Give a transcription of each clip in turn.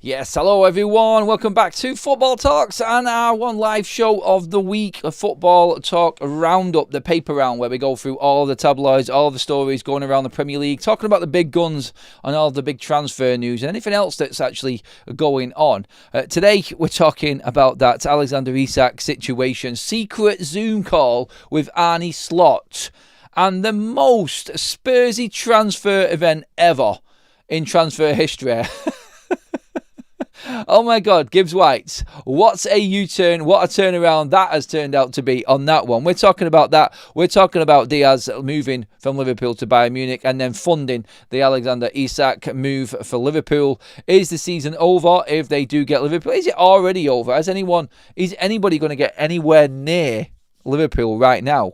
Yes, hello everyone. Welcome back to Football Talks and our one live show of the week, a Football Talk Roundup, the paper round where we go through all the tabloids, all the stories going around the Premier League, talking about the big guns and all the big transfer news and anything else that's actually going on. Today we're talking about that Alexander Isak situation, secret Zoom call with ARNIE Slot, and the most Spursy transfer event ever in transfer history. Oh my God, Gibbs White. What a U-turn, what a turnaround that has turned out to be on that one. We're talking about that. We're talking about Diaz moving from Liverpool to Bayern Munich and then funding the Alexander Isak move for Liverpool. Is the season over if they do get Liverpool? Is it already over? Is anybody going to get anywhere near Liverpool right now?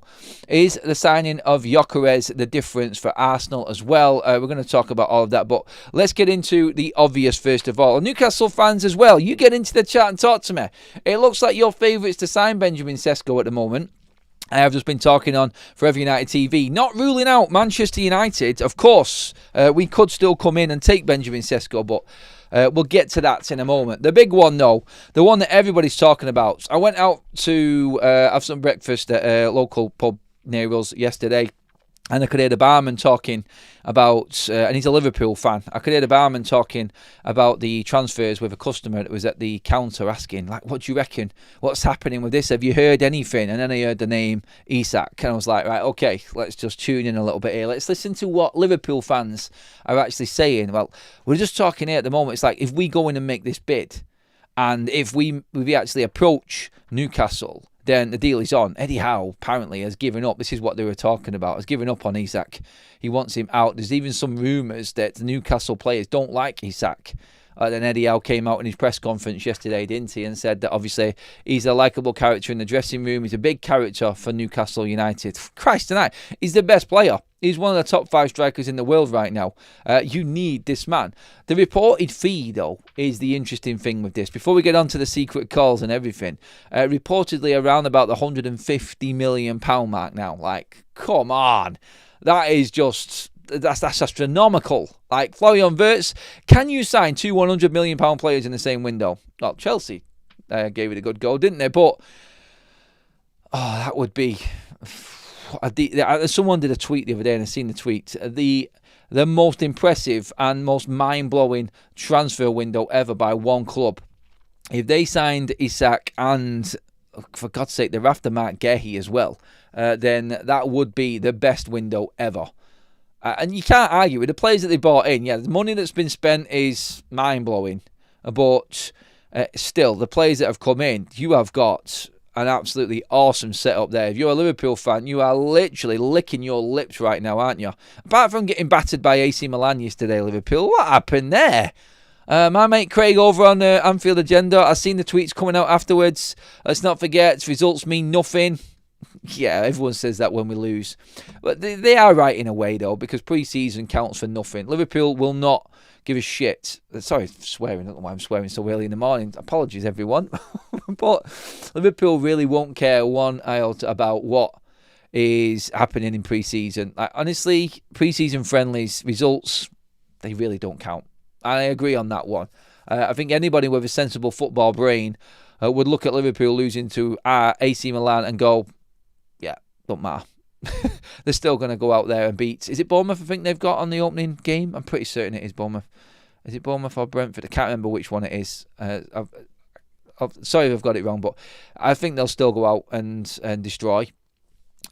Is the signing of Gyökeres the difference for Arsenal as well? We're going to talk about all of that, but let's get into the obvious first of all. Newcastle fans as well, you get into the chat and talk to me. It looks like your favourites to sign Benjamin Sesko at the moment. I have just been talking on Forever United TV, not ruling out Manchester United. Of course, we could still come in and take Benjamin Sesko, but we'll get to that in a moment. The big one, though, the one that everybody's talking about. I went out to have some breakfast at a local pub near us yesterday, and I could hear the barman talking about, and he's a Liverpool fan, I could hear the barman talking about the transfers with a customer that was at the counter asking, like, what do you reckon? What's happening with this? Have you heard anything? And then I heard the name Isak, and I was like, right, okay, let's just tune in a little bit here. Let's listen to what Liverpool fans are actually saying. Well, we're just talking here at the moment. It's like, if we go in and make this bid, and if we actually approach Newcastle, then the deal is on. Eddie Howe apparently has given up. This is what they were talking about. Has given up on Isak. He wants him out. There's even some rumours that the Newcastle players don't like Isak. Then Eddie Howe came out in his press conference yesterday, didn't he, and said that obviously he's a likeable character in the dressing room. He's a big character for Newcastle United. Christ tonight, he's the best player. He's one of the top 5 strikers in the world right now. You need this man. The reported fee, though, is the interesting thing with this. Before we get on to the secret calls and everything, reportedly around about the £150 million mark now. Like, come on. That is just... That's astronomical. Like, Florian Wirtz, can you sign two £100 million players in the same window? Well, Chelsea gave it a good go, didn't they? But, that would be... Someone did a tweet the other day, and I've seen the tweet. The most impressive and most mind-blowing transfer window ever by one club. If they signed Isak and, for God's sake, they're after Mark Gehi as well, then that would be the best window ever. And you can't argue with the players that they bought in. Yeah, the money that's been spent is mind-blowing. But still, the players that have come in, you have got an absolutely awesome setup there. If you're a Liverpool fan, you are literally licking your lips right now, aren't you? Apart from getting battered by AC Milan yesterday, Liverpool, what happened there? My mate Craig over on Anfield Agenda, I've seen the tweets coming out afterwards. Let's not forget, results mean nothing. Yeah, everyone says that when we lose. But they are right in a way, though, because pre-season counts for nothing. Liverpool will not give a shit. Sorry, swearing. I don't know why I'm swearing so early in the morning. Apologies, everyone. But Liverpool really won't care one iota about what is happening in pre-season. Like, honestly, pre-season friendlies, results, they really don't count. I agree on that one. I think anybody with a sensible football brain would look at Liverpool losing to AC Milan and go, yeah, don't matter. They're still going to go out there and beat. Is it Bournemouth I think they've got on the opening game? I'm pretty certain it is Bournemouth. Is it Bournemouth or Brentford? I can't remember which one it is. Sorry if I've got it wrong, but I think they'll still go out and destroy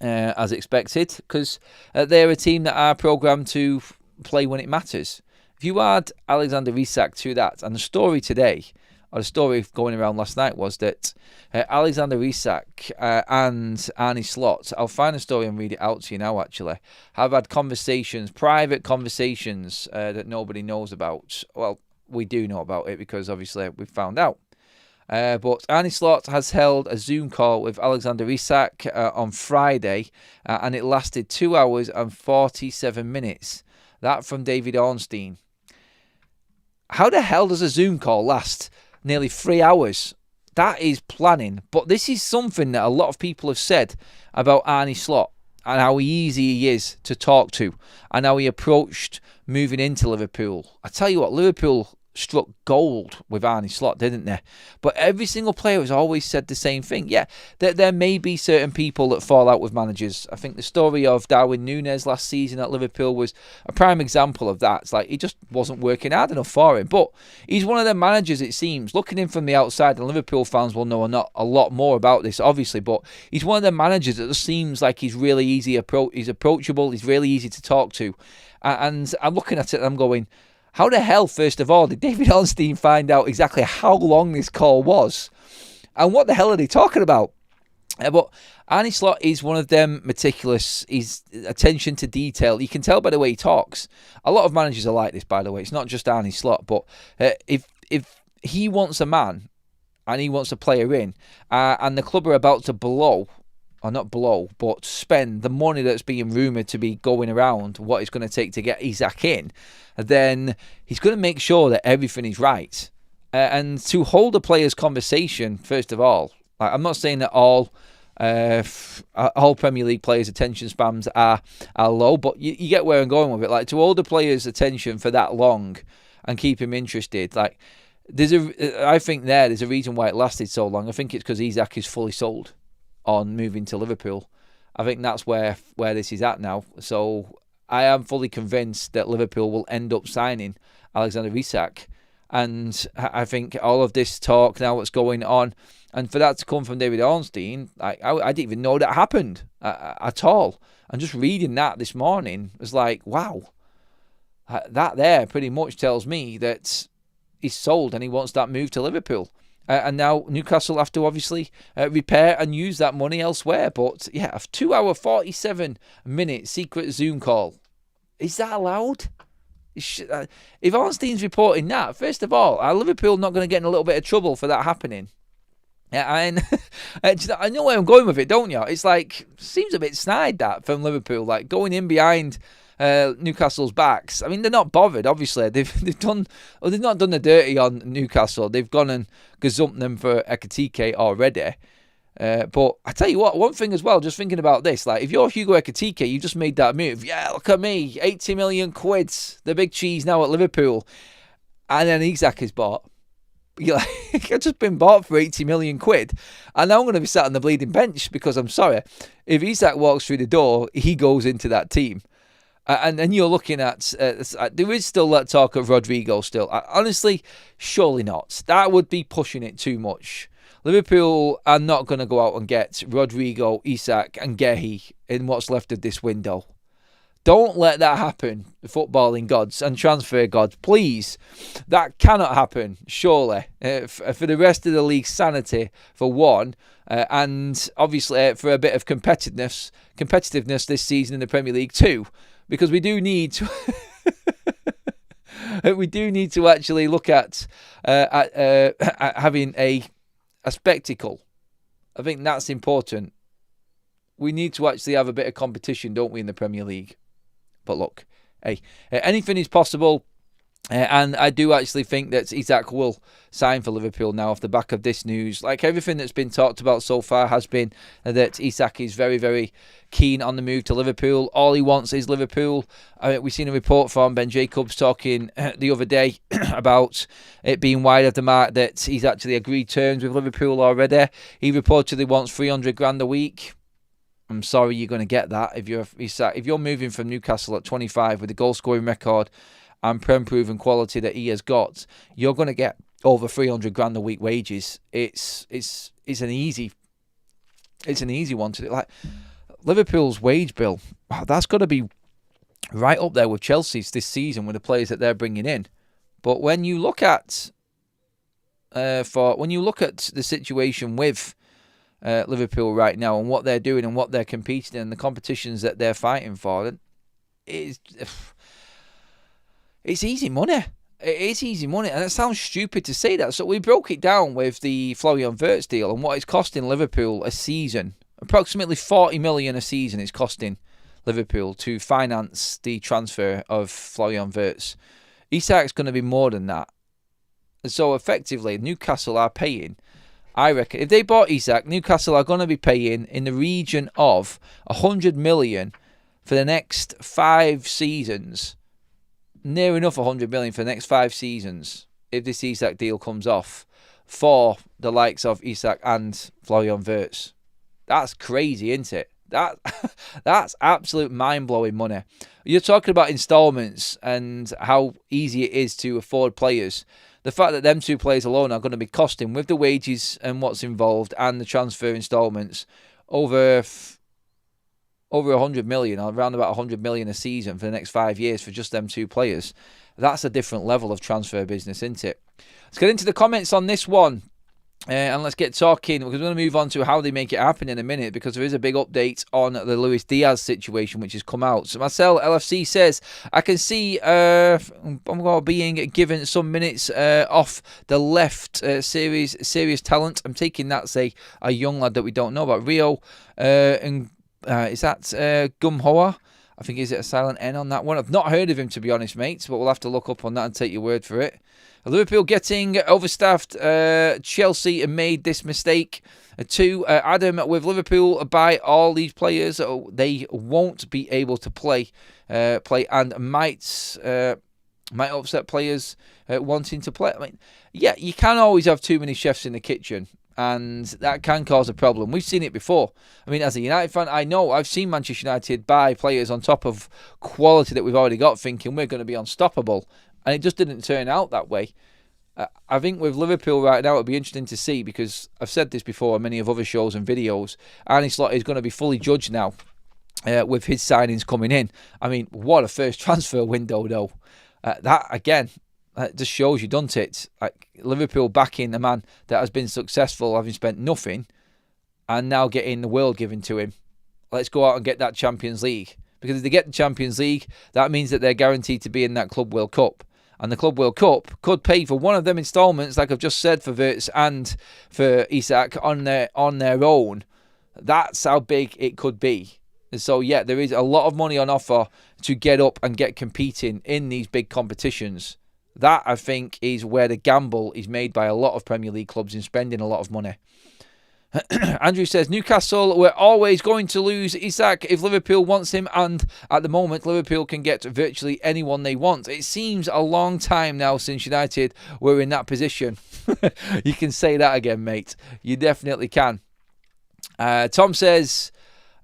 as expected, because they're a team that are programmed to play when it matters. If you add Alexander Isak to that, and the story today, or the story going around last night, was that Alexander Isak and ARNIE Slot, I'll find the story and read it out to you now actually, have had conversations, private conversations that nobody knows about. Well, we do know about it because obviously we've found out. But ARNIE Slot has held a Zoom call with Alexander Isak on Friday, and it lasted 2 hours and 47 minutes. That from David Ornstein. How the hell does a Zoom call last nearly 3 hours? That is planning. But this is something that a lot of people have said about ARNIE Slot and how easy he is to talk to and how he approached moving into Liverpool. I tell you what, Liverpool struck gold with Arnie Slot, didn't they? But every single player has always said the same thing. Yeah, there may be certain people that fall out with managers. I think the story of Darwin Núñez last season at Liverpool was a prime example of that. It's like he just wasn't working hard enough for him. But he's one of the managers, it seems, looking in from the outside, and Liverpool fans will know a lot more about this, obviously, but he's one of the managers that just seems like he's really easy. He's approachable, he's really easy to talk to. And I'm looking at it and I'm going, how the hell, first of all, did David Ornstein find out exactly how long this call was? And what the hell are they talking about? But Arnie Slot is one of them meticulous. He's attention to detail. You can tell by the way he talks. A lot of managers are like this, by the way. It's not just Arnie Slot. But if he wants a man and he wants a player in, and the club are about to spend the money that's being rumoured to be going around, what it's going to take to get Isak in, then he's going to make sure that everything is right. And to hold a player's conversation, first of all, I'm not saying that all Premier League players' attention spans are low, but you get where I'm going with it. Like, to hold a player's attention for that long and keep him interested, like, I think there's a reason why it lasted so long. I think it's because Isak is fully sold on moving to Liverpool. I think that's where this is at now. So I am fully convinced that Liverpool will end up signing Alexander Isak. And I think all of this talk now what's going on, and for that to come from David Ornstein, I didn't even know that happened at all. And just reading that this morning was like, wow. That there pretty much tells me that he's sold and he wants that move to Liverpool. And now Newcastle have to obviously repair and use that money elsewhere. But yeah, a 2 hour, 47-minute secret Zoom call. Is that allowed? If Ornstein's reporting that, first of all, are Liverpool not going to get in a little bit of trouble for that happening? And I know where I'm going with it, don't you? It's like, seems a bit snide that from Liverpool, like going in behind Newcastle's backs. I mean, they're not bothered. Obviously, they've not done the dirty on Newcastle. They've gone and gazumped them for Ekitike already. But I tell you what, one thing as well, just thinking about this, like if you're Hugo Ekitike, you just made that move. Yeah, look at me, 80 million quid, the big cheese now at Liverpool, and then Isak is bought. You're like, I've just been bought for 80 million quid, and now I'm going to be sat on the bleeding bench because I'm sorry, if Isak walks through the door, he goes into that team. And then you're looking at, there is still that talk of Rodrigo still. Honestly, surely not. That would be pushing it too much. Liverpool are not going to go out and get Rodrigo, Isak and Gehi in what's left of this window. Don't let that happen, footballing gods and transfer gods. Please, that cannot happen, surely. For the rest of the league's sanity, for one, and obviously for a bit of competitiveness this season in the Premier League too. Because we do need to, actually look at having a spectacle. I think that's important. We need to actually have a bit of competition, don't we, in the Premier League? But look, hey, anything is possible. And I do actually think that Isak will sign for Liverpool now off the back of this news. Like everything that's been talked about so far has been that Isak is very, very keen on the move to Liverpool. All he wants is Liverpool. We've seen a report from Ben Jacobs talking the other day about it being wide of the mark that he's actually agreed terms with Liverpool already. He reportedly wants 300 grand a week. I'm sorry you're going to get that if you're moving from Newcastle at 25 with a goal scoring record and proven quality that he has got. You're going to get over 300 grand a week wages. It's an easy one to do. Like Liverpool's wage bill, wow, that's got to be right up there with Chelsea's this season with the players that they're bringing in. But when you look at the situation with Liverpool right now and what they're doing and what they're competing in and the competitions that they're fighting for, it's easy money. It is easy money, and it sounds stupid to say that. So we broke it down with the Florian Wirtz deal and what it's costing Liverpool a season. Approximately 40 million a season it's costing Liverpool to finance the transfer of Florian Wirtz. Isak's going to be more than that. And so effectively, Newcastle are paying, I reckon, if they bought Isak, Newcastle are going to be paying in the region of 100 million for the next 5 seasons. Near enough 100 million for the next 5 seasons if this Isak deal comes off for the likes of Isak and Florian Wirtz. That's crazy, isn't it? That's absolute mind-blowing money. You're talking about installments and how easy it is to afford players. The fact that them two players alone are going to be costing, with the wages and what's involved and the transfer installments, over 100 million, or around about 100 million a season for the next 5 years for just them two players. That's a different level of transfer business, isn't it? Let's get into the comments on this one. And let's get talking, because we're going to move on to how they make it happen in a minute, because there is a big update on the Luis Diaz situation which has come out. So Marcel LFC says, I can see I'm being given some minutes off the left, serious talent. I'm taking that's a young lad that we don't know about. Rio, and is that Gumhoa? I think, is it a silent N on that one? I've not heard of him, to be honest, mates, but we'll have to look up on that and take your word for it. Liverpool getting overstaffed. Chelsea made this mistake. 2, Adam, with Liverpool buy all these players, they won't be able to play and might upset players wanting to play. I mean, yeah, you can always have too many chefs in the kitchen, and that can cause a problem. We've seen it before. I mean, as a United fan, I know I've seen Manchester United buy players on top of quality that we've already got, thinking we're going to be unstoppable. And it just didn't turn out that way. I think with Liverpool right now, it'll be interesting to see, because I've said this before on many of other shows and videos. ARNIE Slot is going to be fully judged now with his signings coming in. I mean, what a first transfer window, though. That, again, just shows you, doesn't it? Like, Liverpool backing a man that has been successful, having spent nothing, and now getting the world given to him. Let's go out and get that Champions League. Because if they get the Champions League, that means that they're guaranteed to be in that Club World Cup. And the Club World Cup could pay for one of them installments, like I've just said, for Wirtz and for Isak on their own. That's how big it could be. And so, yeah, there is a lot of money on offer to get up and get competing in these big competitions. That, I think, is where the gamble is made by a lot of Premier League clubs in spending a lot of money. Andrew says, Newcastle, we're always going to lose Isak if Liverpool wants him, and at the moment Liverpool can get virtually anyone they want. It seems a long time now since United were in that position. You can say that again, mate. You definitely can. Tom says,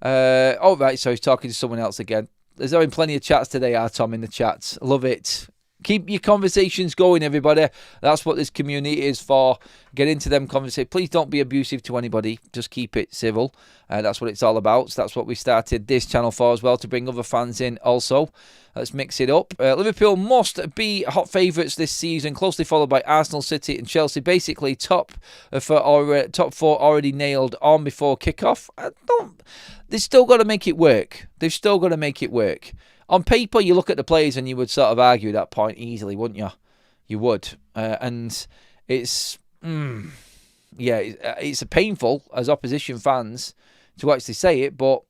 oh right, so he's talking to someone else again. There's having plenty of chats today, Tom, in the chats. Love it. Keep your conversations going, everybody. That's what this community is for. Get into them conversations. Please don't be abusive to anybody. Just keep it civil. That's what it's all about. So that's what we started this channel for as well, to bring other fans in also. Let's mix it up. Liverpool must be hot favourites this season, closely followed by Arsenal, City and Chelsea. Basically, top 4 already nailed on before kickoff. They've still got to make it work. They've still got to make it work. On paper, you look at the players and you would sort of argue that point easily, wouldn't you? You would. And it's, it's painful as opposition fans to actually say it, but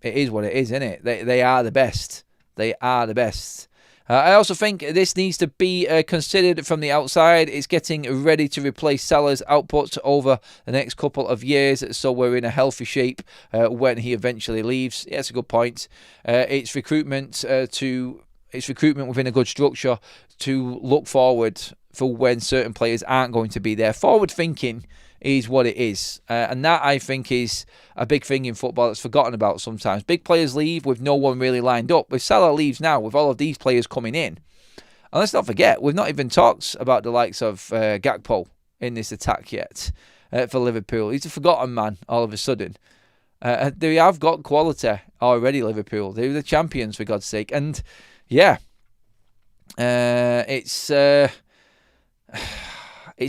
it is what it is, isn't it? They are the best. They are the best. I also think this needs to be considered from the outside. It's getting ready to replace Salah's output over the next couple of years, so we're in a healthy shape when he eventually leaves. Yeah, that's a good point. It's recruitment within a good structure to look forward for when certain players aren't going to be there. Forward thinking is what it is. And that, I think, is a big thing in football that's forgotten about sometimes. Big players leave with no one really lined up. If Salah leaves now with all of these players coming in, and let's not forget, we've not even talked about the likes of Gakpo in this attack yet for Liverpool. He's a forgotten man all of a sudden. They have got quality already, Liverpool. They're the champions, for God's sake. And, yeah, it's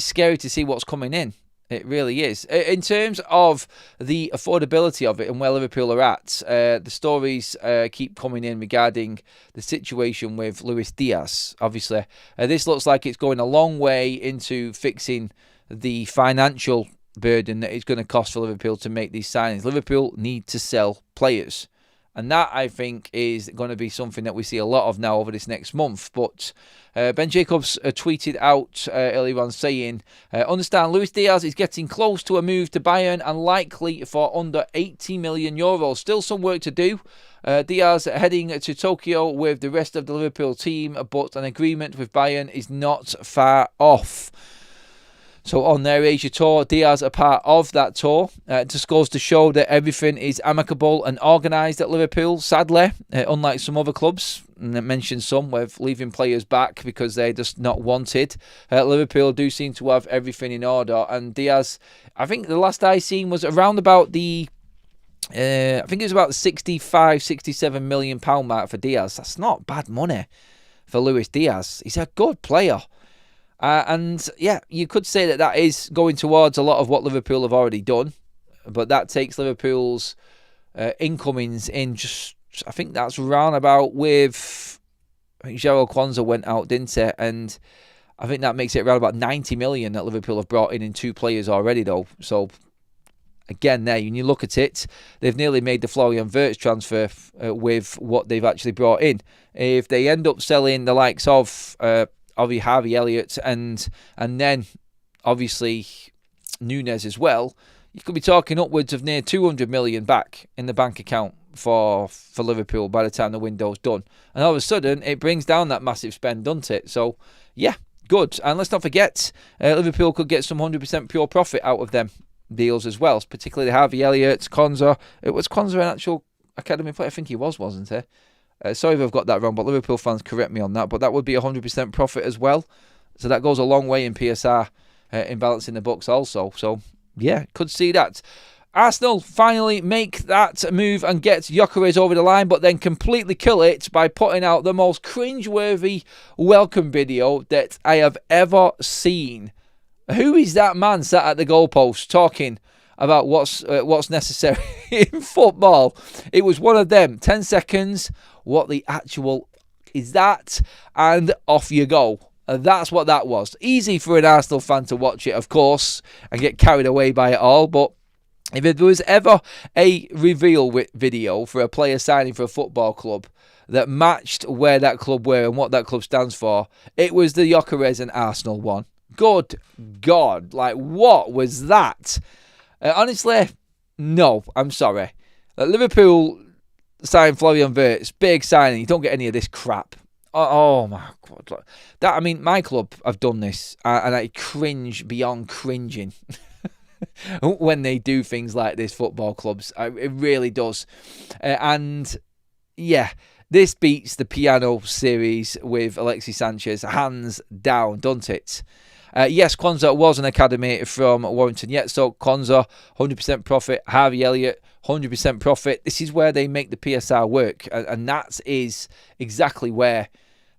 scary to see what's coming in. It really is. In terms of the affordability of it and where Liverpool are at, the stories keep coming in regarding the situation with Luis Diaz. Obviously, this looks like it's going a long way into fixing the financial burden that it's going to cost for Liverpool to make these signings. Liverpool need to sell players. And that, I think, is going to be something that we see a lot of now over this next month. But Ben Jacobs tweeted out earlier on saying, understand Luis Diaz is getting close to a move to Bayern and likely for under 80 million euros. Still some work to do. Diaz heading to Tokyo with the rest of the Liverpool team, but an agreement with Bayern is not far off. So on their Asia tour, Diaz a part of that tour. Just goes to show that everything is amicable and organised at Liverpool, sadly, unlike some other clubs. And I mentioned some with leaving players back because they're just not wanted. Liverpool do seem to have everything in order. And Diaz, I think the last I seen was around about the, I think it was about the 65, 67 million pound mark for Diaz. That's not bad money for Luis Diaz. He's a good player. And yeah, you could say that that is going towards a lot of what Liverpool have already done, but that takes Liverpool's incomings in just, I think that's round about with, I think Gerald Kwanzaa went out, didn't it? And I think that makes it around about 90 million that Liverpool have brought in 2 players already though. So again there, when you look at it, they've nearly made the Florian Wirtz transfer with what they've actually brought in. If they end up selling the likes of Harvey Elliott and then obviously Núñez as well, you could be talking upwards of near 200 million back in the bank account for Liverpool by the time the window's done. And all of a sudden, it brings down that massive spend, doesn't it? So, yeah, good. And let's not forget, Liverpool could get some 100% pure profit out of them deals as well, particularly Harvey Elliott, Kwanzaa. It was Kwanzaa an actual academy player? I think he was, wasn't he? Sorry if I've got that wrong, but Liverpool fans correct me on that. But that would be 100% profit as well. So that goes a long way in PSR, in balancing the books also. So, yeah, could see that. Arsenal finally make that move and get Gyökeres over the line, but then completely kill it by putting out the most cringeworthy welcome video that I have ever seen. Who is that man sat at the goalpost talking about what's necessary in football? It was one of them. 10 seconds. What the actual is that? And off you go. That's what that was. Easy for an Arsenal fan to watch it, of course, and get carried away by it all. But if there was ever a reveal video for a player signing for a football club that matched where that club were and what that club stands for, it was the Gyökeres and Arsenal one. Good God. Like, what was that? Honestly, no, I'm sorry. Liverpool signed Florian Wirtz, big signing. You don't get any of this crap. Oh my God. That, I mean, my club have done this, and I cringe beyond cringing when they do things like this, football clubs. It really does. And yeah, this beats the piano series with Alexis Sanchez, hands down, doesn't it? Yes, Kwanzaa was an academy from Warrington. Yeah, so Kwanzaa, 100% profit. Harvey Elliott, 100% profit. This is where they make the PSR work. And that is exactly where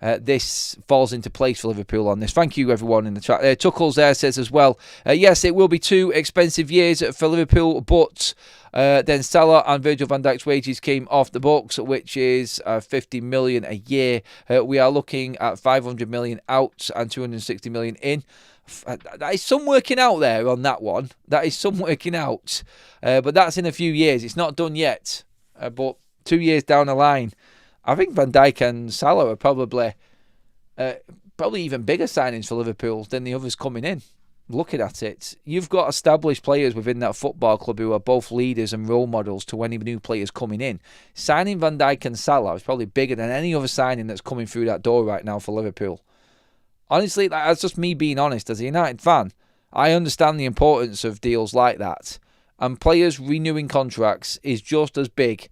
this falls into place for Liverpool on this. Thank you, everyone in the chat. Tuckles there says as well, yes, it will be 2 expensive years for Liverpool, but then Salah and Virgil van Dijk's wages came off the books, which is 50 million a year. We are looking at 500 million out and 260 million in. That is some working out there on that one. That is some working out. But that's in a few years. It's not done yet. But 2 years down the line, I think Van Dijk and Salah are probably even bigger signings for Liverpool than the others coming in. Looking at it, you've got established players within that football club who are both leaders and role models to any new players coming in. Signing Van Dijk and Salah is probably bigger than any other signing that's coming through that door right now for Liverpool. Honestly, that's just me being honest. As a United fan, I understand the importance of deals like that. And players renewing contracts is just as big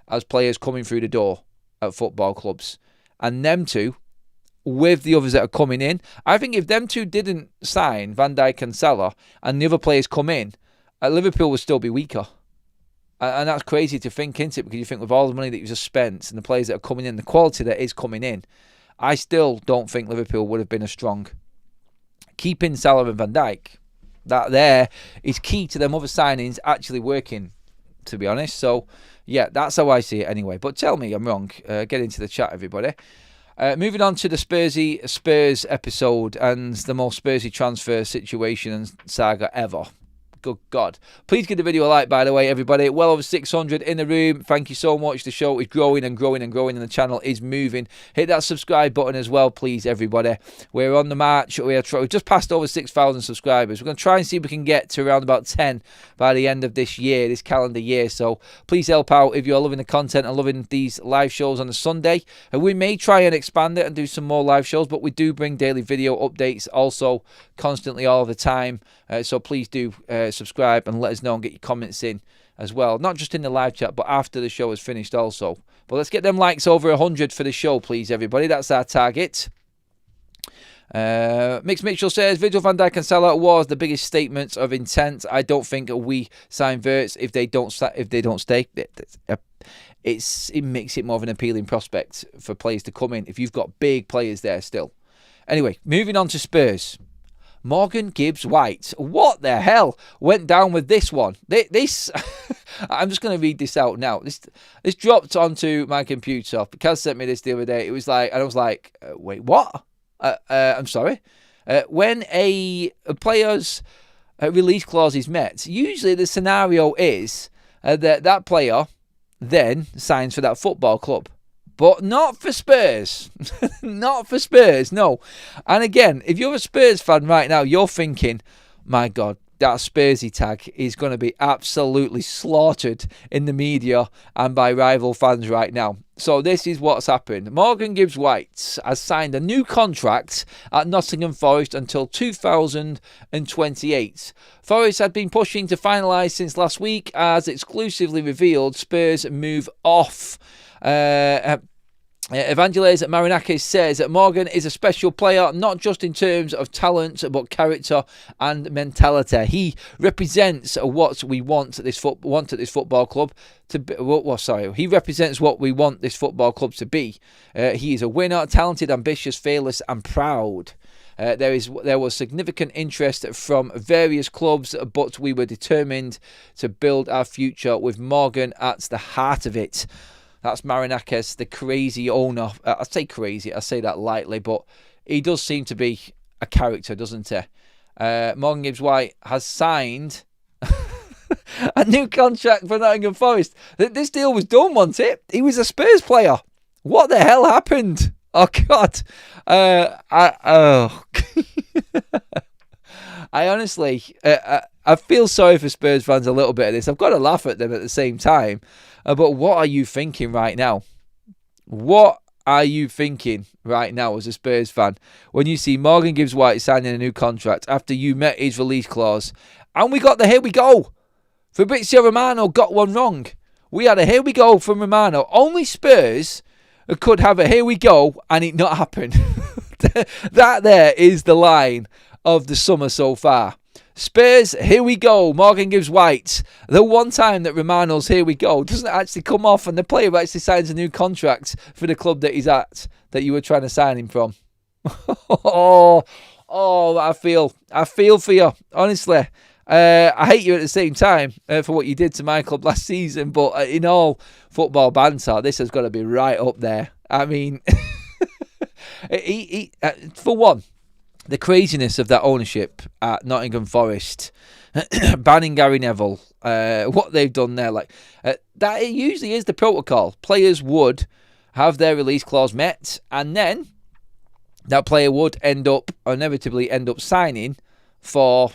as players coming through the door at football clubs. And them two, with the others that are coming in, I think if them two didn't sign, Van Dijk and Salah, and the other players come in, Liverpool would still be weaker. And that's crazy to think, isn't it? Because you think with all the money that you've just spent and the players that are coming in, the quality that is coming in, I still don't think Liverpool would have been as strong. Keeping Salah and Van Dijk, that there is key to them other signings actually working, to be honest. So, yeah, that's how I see it anyway. But tell me I'm wrong. Get into the chat, everybody. Moving on to the Spurs episode and the most Spursy transfer situation and saga ever. Good God. Please give the video a like, by the way, everybody. Well over 600 in the room. Thank you so much. The show is growing and growing and growing, and the channel is moving. Hit that subscribe button as well, please, everybody. We're on the march. We've just passed over 6,000 subscribers. We're going to try and see if we can get to around about 10 by the end of this year, this calendar year. So please help out if you're loving the content and loving these live shows on a Sunday. And we may try and expand it and do some more live shows, but we do bring daily video updates also constantly all the time. So please do subscribe and let us know and get your comments in as well. Not just in the live chat, but after the show is finished also. But let's get them likes over 100 for the show, please, everybody. That's our target. Mixed Mitchell says, Virgil van Dijk and Salah was the biggest statements of intent. I don't think we sign Verts if they don't stay. It makes it more of an appealing prospect for players to come in if you've got big players there still. Anyway, moving on to Spurs. Morgan Gibbs White. What the hell went down with this one? This I'm just going to read this out now. This dropped onto my computer. Kaz sent me this the other day. It was like, and I was like, wait, what? I'm sorry. When a player's release clause is met, usually the scenario is that player then signs for that football club. But not for Spurs. Not for Spurs, no. And again, if you're a Spurs fan right now, you're thinking, my God, that Spursy tag is going to be absolutely slaughtered in the media and by rival fans right now. So this is what's happened. Morgan Gibbs White has signed a new contract at Nottingham Forest until 2028. Forest had been pushing to finalise since last week, as exclusively revealed Spurs move off. Evangelos Marinakis says that Morgan is a special player, not just in terms of talent, but character and mentality. He represents what we want at this football club to be. He represents what we want this football club to be. He is a winner, talented, ambitious, fearless, and proud. There was significant interest from various clubs, but we were determined to build our future with Morgan at the heart of it. That's Marinakis, the crazy owner. I say crazy, I say that lightly, but he does seem to be a character, doesn't he? Morgan Gibbs White has signed a new contract for Nottingham Forest. This deal was done, wasn't it? He was a Spurs player. What the hell happened? Oh, God. I honestly, I feel sorry for Spurs fans a little bit of this. I've got to laugh at them at the same time. But what are you thinking right now? What are you thinking right now as a Spurs fan when you see Morgan Gibbs White signing a new contract after you met his release clause? And we got the here we go. Fabrizio Romano got one wrong. We had a here we go from Romano. Only Spurs could have a here we go and it not happen. That there is the line of the summer so far. Spurs, here we go. Morgan Gibbs White. The one time that Romano's here we go doesn't actually come off, and the player actually signs a new contract for the club that he's at, that you were trying to sign him from. I feel for you, honestly. I hate you at the same time for what you did to my club last season, but in all football banter, this has got to be right up there. I mean, for one, the craziness of that ownership at Nottingham Forest, banning Gary Neville, what they've done there, that it usually is the protocol. Players would have their release clause met, and then that player would inevitably end up signing for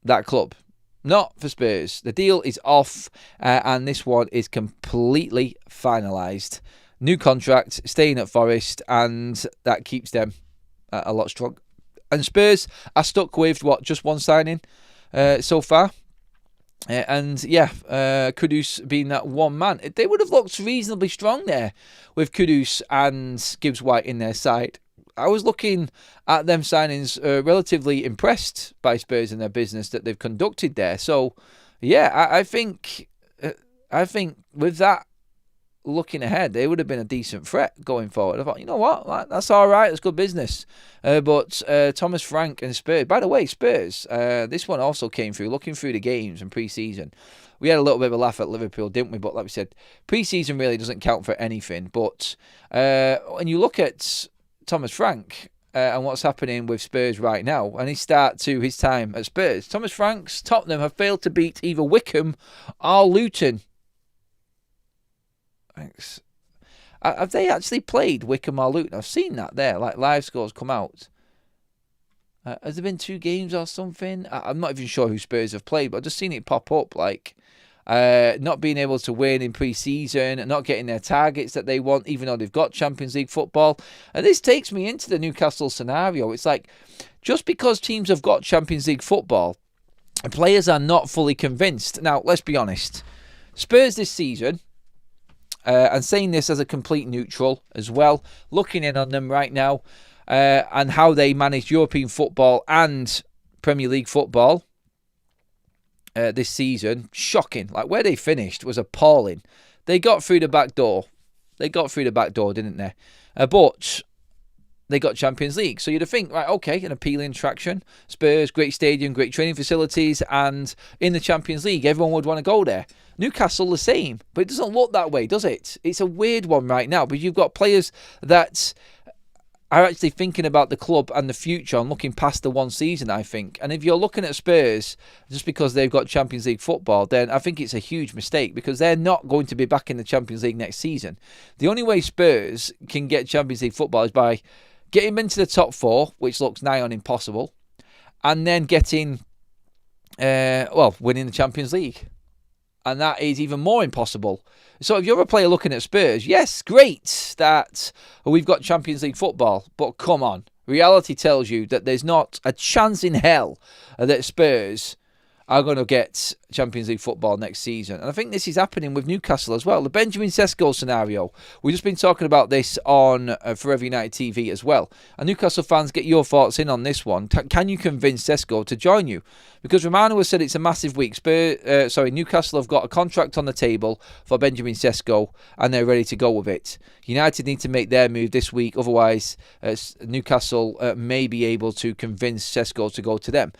that club. Not for Spurs. The deal is off, and this one is completely finalised. New contract, staying at Forest, and that keeps them a lot strong. And Spurs are stuck with, just one signing so far. Kudus being that one man. They would have looked reasonably strong there with Kudus and Gibbs White in their side. I was looking at them signings, relatively impressed by Spurs and their business that they've conducted there. So, yeah, I think with that, looking ahead, they would have been a decent threat going forward. I thought, you know what, that's all right, it's good business. But Thomas Frank and Spurs, by the way, Spurs, this one also came through, looking through the games and pre-season. We had a little bit of a laugh at Liverpool, didn't we? But like we said, pre-season really doesn't count for anything. But when you look at Thomas Frank, and what's happening with Spurs right now, and his start to his time at Spurs. Thomas Frank's Tottenham have failed to beat either Wickham or Luton. Thanks. Have they actually played Wickham or Luton? I've seen that there, like live scores come out. Has there been 2 games or something? I'm not even sure who Spurs have played, but I've just seen it pop up, like not being able to win in pre-season, not getting their targets that they want, even though they've got Champions League football. And this takes me into the Newcastle scenario. It's like, just because teams have got Champions League football, players are not fully convinced. Now, let's be honest. Spurs this season, and saying this as a complete neutral as well, looking in on them right now, and how they manage European football and Premier League football this season, shocking. Like, where they finished was appalling. They got through the back door. Didn't they? But they got Champions League. So you'd think, right, okay, an appealing attraction. Spurs, great stadium, great training facilities, and in the Champions League, everyone would want to go there. Newcastle the same, but it doesn't look that way, does it? It's a weird one right now, but you've got players that are actually thinking about the club and the future and looking past the one season, I think. And if you're looking at Spurs just because they've got Champions League football, then I think it's a huge mistake, because they're not going to be back in the Champions League next season. The only way Spurs can get Champions League football is by getting into the top 4, which looks nigh on impossible, and then getting, winning the Champions League. And that is even more impossible. So if you're a player looking at Spurs, yes, great that we've got Champions League football, but come on. Reality tells you that there's not a chance in hell that Spurs are going to get Champions League football next season. And I think this is happening with Newcastle as well. The Benjamin Sesko scenario. We've just been talking about this on Forever United TV as well. And Newcastle fans, get your thoughts in on this one. Can you convince Sesko to join you? Because Romano has said it's a massive week. Newcastle have got a contract on the table for Benjamin Sesko, and they're ready to go with it. United need to make their move this week. Otherwise, Newcastle may be able to convince Sesko to go to them.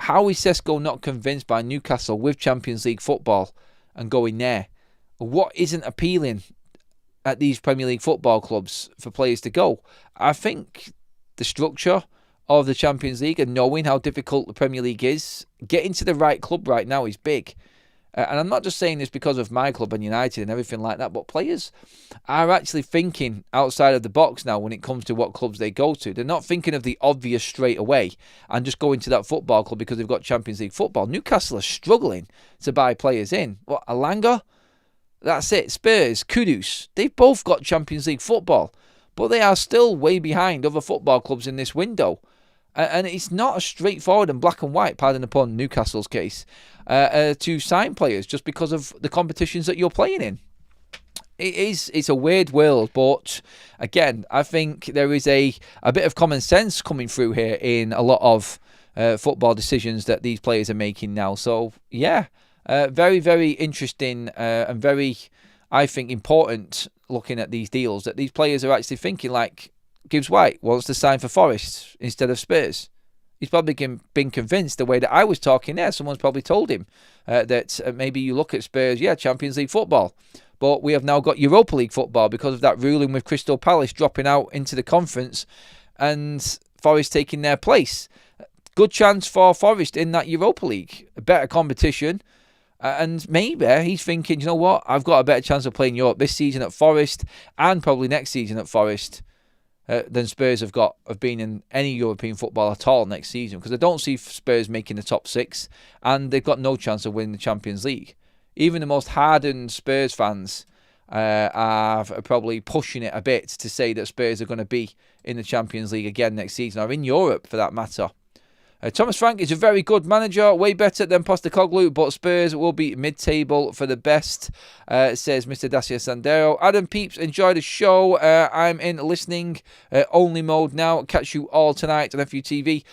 How is Sesko not convinced by Newcastle with Champions League football and going there? What isn't appealing at these Premier League football clubs for players to go? I think the structure of the Champions League and knowing how difficult the Premier League is, getting to the right club right now is big. And I'm not just saying this because of my club and United and everything like that, but players are actually thinking outside of the box now when it comes to what clubs they go to. They're not thinking of the obvious straight away and just going to that football club because they've got Champions League football. Newcastle are struggling to buy players in. What, Alanga? That's it. Spurs, Kudus, they've both got Champions League football, but they are still way behind other football clubs in this window. And it's not as straightforward and black and white, pardon upon Newcastle's case, to sign players just because of the competitions that you're playing in. It's a weird world, but again, I think there is a bit of common sense coming through here in a lot of football decisions that these players are making now. So, yeah, very, very interesting and very, I think, important looking at these deals, that these players are actually thinking like, Gibbs White wants to sign for Forest instead of Spurs. He's probably been convinced the way that I was talking there. Someone's probably told him that maybe you look at Spurs, Champions League football. But we have now got Europa League football because of that ruling with Crystal Palace dropping out into the conference and Forest taking their place. Good chance for Forest in that Europa League. A better competition. And maybe he's thinking, you know what, I've got a better chance of playing Europe this season at Forest and probably next season at Forest than Spurs have been in any European football at all next season, because I don't see Spurs making the top 6 and they've got no chance of winning the Champions League. Even the most hardened Spurs fans are probably pushing it a bit to say that Spurs are going to be in the Champions League again next season, or in Europe for that matter. Thomas Frank is a very good manager, way better than Postecoglou, but Spurs will be mid-table for the best, says Mr. Dacia Sandero. Adam Peeps, enjoy the show. I'm in listening only mode now. Catch you all tonight on FUTV.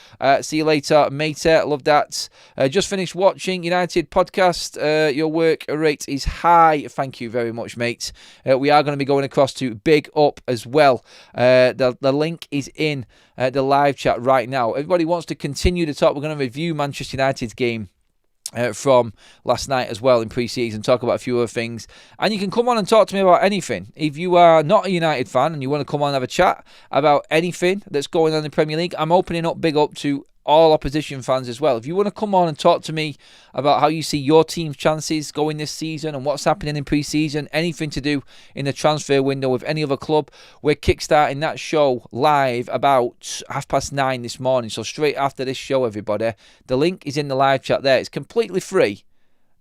See you later, mate. Love that. Just finished watching United podcast. Your work rate is high. Thank you very much, mate. We are going to be going across to Big Up as well. The link is in the live chat right now. Everybody wants to continue to talk. We're going to review Manchester United's game from last night as well in pre-season, talk about a few other things, and you can come on and talk to me about anything. If you are not a United fan and you want to come on and have a chat about anything that's going on in the Premier League, I'm opening up big up to all opposition fans as well. If you want to come on and talk to me about how you see your team's chances going this season and what's happening in pre-season, anything to do in the transfer window with any other club, we're kickstarting that show live about 9:30 this morning. So straight after this show, everybody, the link is in the live chat there. It's completely free.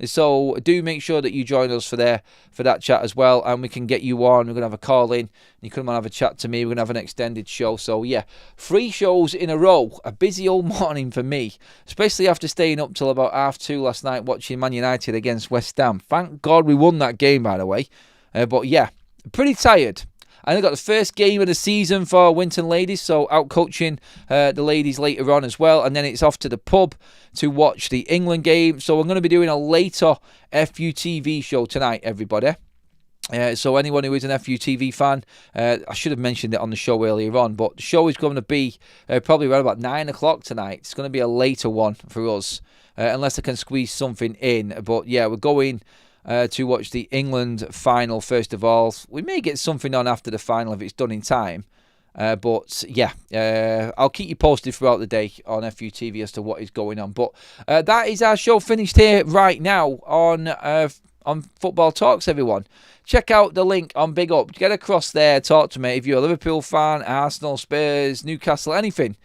So do make sure that you join us for that chat as well, and we can get you on. We're going to have a call in, and you come on and have a chat to me. We're going to have an extended show. So yeah, 3 shows in a row. A busy old morning for me, especially after staying up till about 2:30 last night watching Man United against West Ham. Thank God we won that game, by the way. But yeah, pretty tired. And I got the first game of the season for Winton Ladies, so out coaching the ladies later on as well. And then it's off to the pub to watch the England game. So I'm going to be doing a later FUTV show tonight, everybody. So anyone who is an FUTV fan, I should have mentioned it on the show earlier on, but the show is going to be probably around about 9 o'clock tonight. It's going to be a later one for us, unless I can squeeze something in. But yeah, we're going to watch the England final first of all. We may get something on after the final if it's done in time. But yeah, I'll keep you posted throughout the day on FUTV as to what is going on. But that is our show finished here right now on Football Talks, everyone. Check out the link on Big Up. Get across there, talk to me. If you're a Liverpool fan, Arsenal, Spurs, Newcastle, anything,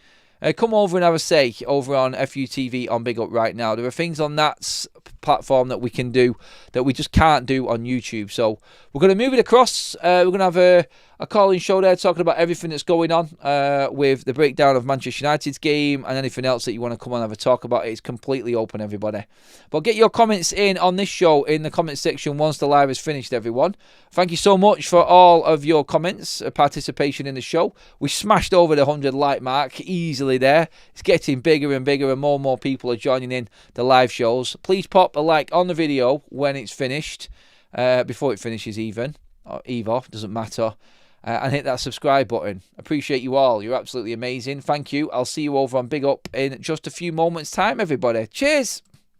come over and have a say over on FUTV on Big Up right now. There are things on that platform that we can do that we just can't do on YouTube. So we're going to move it across. We're going to have a call-in show there talking about everything that's going on with the breakdown of Manchester United's game and anything else that you want to come on and have a talk about. It's completely open, everybody. But get your comments in on this show in the comment section once the live is finished, everyone. Thank you so much for all of your comments, participation in the show. We smashed over the 100 like mark easily there. It's getting bigger and bigger, and more people are joining in the live shows. Please pop a like on the video when it's finished, before it finishes even, or either, doesn't matter. And hit that subscribe button. Appreciate you all. You're absolutely amazing. Thank you. I'll see you over on Big Up in just a few moments' time, everybody. Cheers.